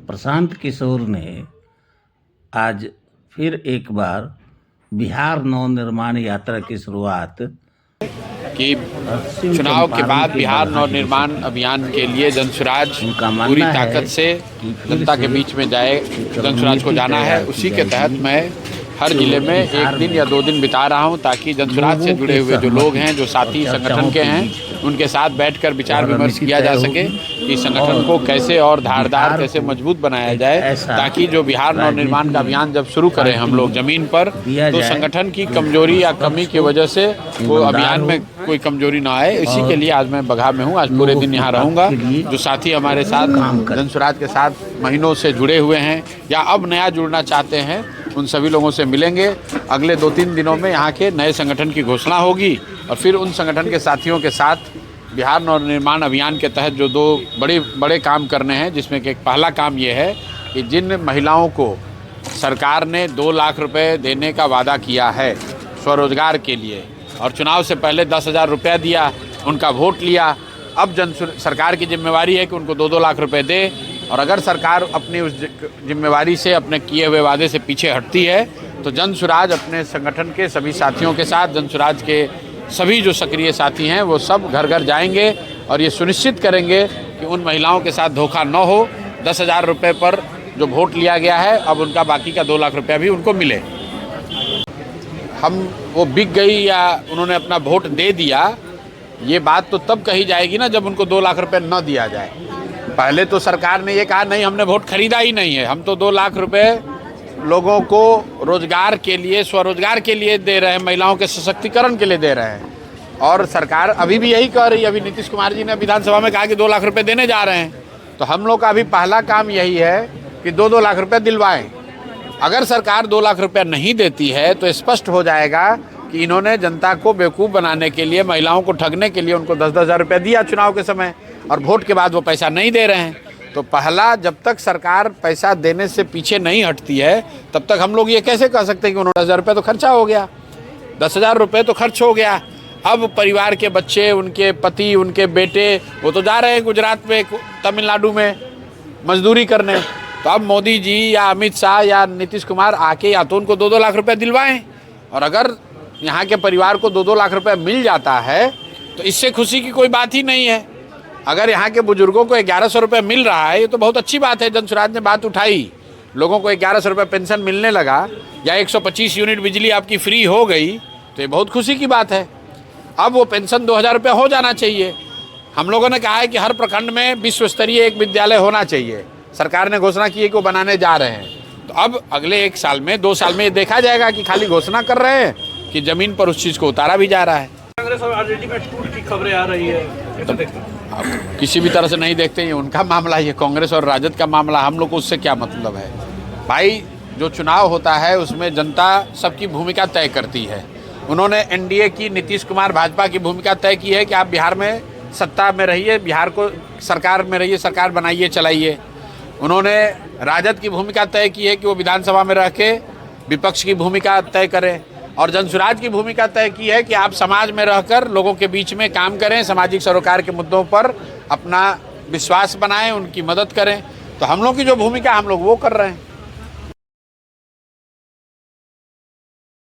प्रशांत किशोर ने आज फिर एक बार बिहार नवनिर्माण यात्रा की शुरुआत कि चुनाव के बाद बिहार नवनिर्माण अभियान के लिए जनसुराज पूरी ताकत से जनता के बीच में जाए, जनसुराज को जाना है। उसी के तहत मैं हर जिले में एक दिन या 2 दिन बिता रहा हूं, ताकि जनसुराज से जुड़े हुए जो लोग हैं, जो साथी संगठन के हैं, उनके साथ बैठकर विचार विमर्श किया जा सके कि संगठन को कैसे और धारदार, कैसे मजबूत बनाया जाए, ताकि जो बिहार नवनिर्माण का अभियान जब शुरू करें हम लोग जमीन पर, तो संगठन की कमजोरी या कमी की वजह से वो अभियान में कोई कमजोरी ना आए। इसी के लिए आज मैं बगहा में हूँ, आज पूरे दिन यहाँ रहूँगा। जो साथी हमारे साथ जनसुराज के साथ महीनों से जुड़े हुए हैं या अब नया जुड़ना चाहते हैं, उन सभी लोगों से मिलेंगे। अगले 2-3 दिनों में यहाँ के नए संगठन की घोषणा होगी और फिर उन संगठन के साथियों के साथ बिहार नवनिर्माण अभियान के तहत जो 2 बड़े काम करने हैं, जिसमें कि एक पहला काम ये है कि जिन महिलाओं को सरकार ने 2 लाख रुपए देने का वादा किया है स्वरोजगार के लिए, और चुनाव से पहले 10,000 रुपया दिया, उनका वोट लिया, अब सरकार की जिम्मेवारी है कि उनको 2-2 लाख रुपए दे। और अगर सरकार अपनी उस जिम्मेवारी से, अपने किए हुए वादे से पीछे हटती है, तो जनसुराज अपने संगठन के सभी साथियों के साथ, जनसुराज के सभी जो सक्रिय साथी हैं, वो सब घर घर जाएंगे और ये सुनिश्चित करेंगे कि उन महिलाओं के साथ धोखा न हो। 10,000 रुपये पर जो वोट लिया गया है, अब उनका बाकी का 2 लाख रुपया भी उनको मिले। हम वो बिक गई या उन्होंने अपना वोट दे दिया, ये बात तो तब कही जाएगी ना जब उनको 2 लाख रुपये न दिया जाए। पहले तो सरकार ने ये कहा नहीं, हमने वोट खरीदा ही नहीं है, हम तो 2 लाख रुपए लोगों को रोजगार के लिए, स्वरोजगार के लिए दे रहे हैं, महिलाओं के सशक्तिकरण के लिए दे रहे हैं। और सरकार अभी भी यही कह रही है। अभी नीतीश कुमार जी ने विधानसभा में कहा कि 2 लाख रुपए देने जा रहे हैं। तो हम लोग का अभी पहला काम यही है कि 2-2 लाख रुपये दिलवाएं। अगर सरकार 2 लाख रुपया नहीं देती है तो स्पष्ट हो जाएगा कि इन्होंने जनता को बेवकूफ़ बनाने के लिए, महिलाओं को ठगने के लिए उनको 10-10 हज़ार रुपया दिया चुनाव के समय, और वोट के बाद वो पैसा नहीं दे रहे हैं। तो पहला, जब तक सरकार पैसा देने से पीछे नहीं हटती है, तब तक हम लोग ये कैसे कह सकते हैं कि उन्होंने 10,000 रुपये तो खर्चा हो गया, 10,000 रुपये तो खर्च हो गया। अब परिवार के बच्चे, उनके पति, उनके बेटे, वो तो जा रहे हैं गुजरात में, तमिलनाडु में मजदूरी करने। तो अब मोदी जी या अमित शाह या नीतीश कुमार आके या तो उनको 2-2 लाख रुपये दिलवाएं, और अगर यहाँ के परिवार को 2-2 लाख रुपये मिल जाता है तो इससे खुशी की कोई बात ही नहीं है। अगर यहाँ के बुजुर्गों को 1100 रुपये मिल रहा है, ये तो बहुत अच्छी बात है। जनसुराज ने बात उठाई, लोगों को 1100 रुपये पेंशन मिलने लगा, या 125 यूनिट बिजली आपकी फ्री हो गई, तो ये बहुत खुशी की बात है। अब वो पेंशन 2,000 रुपये हो जाना चाहिए। हम लोगों ने कहा है कि हर प्रखंड में विश्व स्तरीय एक विद्यालय होना चाहिए। सरकार ने घोषणा की है कि वो बनाने जा रहे हैं। तो अब अगले 1 साल में, 2 साल में ये देखा जाएगा कि खाली घोषणा कर रहे हैं कि ज़मीन पर उस चीज़ को उतारा भी जा रहा है। कांग्रेस और आरजेडी में टूट की खबरें आ रही है, कैसे देखते हैं? आप किसी भी तरह से नहीं देखते, ये उनका मामला, ये कांग्रेस और राजद का मामला, हम लोग को उससे क्या मतलब है भाई। जो चुनाव होता है उसमें जनता सबकी भूमिका तय करती है। उन्होंने एनडीए की, नीतीश कुमार भाजपा की भूमिका तय की है कि आप बिहार में सत्ता में रहिए, बिहार को सरकार में रहिए, सरकार बनाइए, चलाइए। उन्होंने राजद की भूमिका तय की है कि वो विधानसभा में रह के विपक्ष की भूमिका तय करें, और जनसुराज की भूमिका तय की है कि आप समाज में रहकर लोगों के बीच में काम करें, सामाजिक सरोकार के मुद्दों पर अपना विश्वास बनाएं, उनकी मदद करें। तो हम लोग की जो भूमिका, हम लोग वो कर रहे हैं।